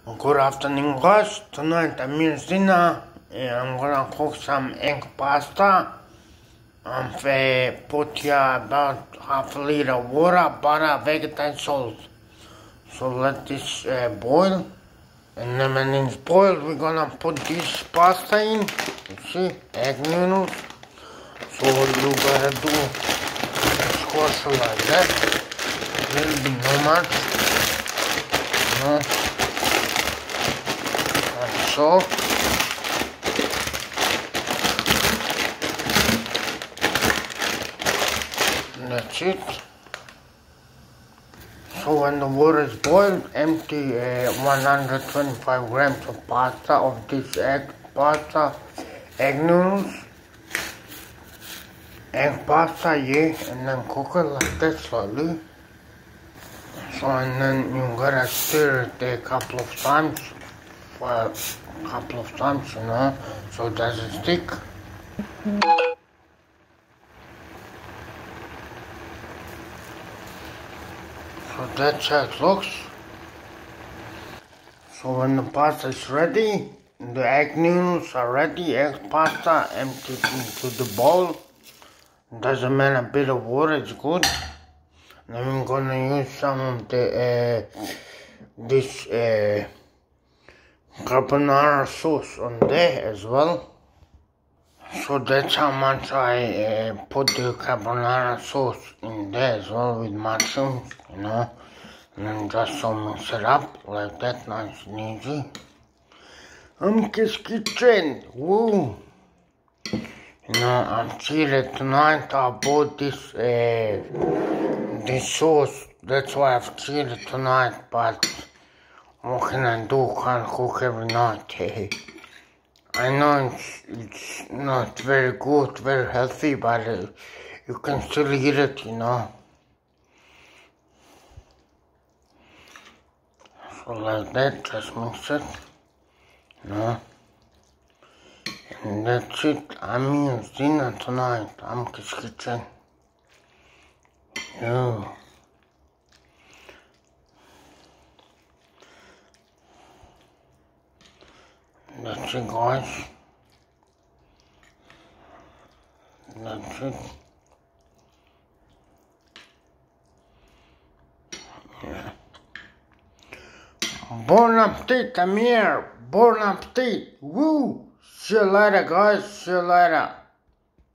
Good afternoon, guys. Tonight I'm meals dinner. I'm gonna cook some egg pasta. I'm put here about half a liter of water, butter, vegetable salt. So let this boil. And then when it's boiled, we're gonna put this pasta in. You see, egg noodles. So what you gotta do is squash it like that. A little bit, not much. No. So that's it. So when the water is boiled, empty 125 grams of pasta of this egg noodles, egg pasta, yeah, and then cook it like that slowly. So and then you gotta stir it a couple of times. For a couple of times, you know, so it doesn't stick. So that's how it looks. So when the pasta is ready, the egg noodles are ready, egg pasta emptied into the bowl. Doesn't matter, a bit of water is good. Then I'm gonna use some of the this carbonara sauce on there as well. So that's how much I put the carbonara sauce in there as well with mushrooms, you know. And then just so mix it up like that, nice and easy. Amke's kitchen, woo! You know, I'm chilling tonight. I bought this sauce. That's why I've chilled tonight, but what can I do? Can't cook every night. I know it's not very good, very healthy, but you can still eat it, you know. So like that, just mix it, you know. And that's it. I'm meals dinner tonight. Amke's kitchen. Yeah. That's it, guys. That's it. Yeah. Bon appetit, I'm here. Bon appetit. Woo! See you later, guys. See you later.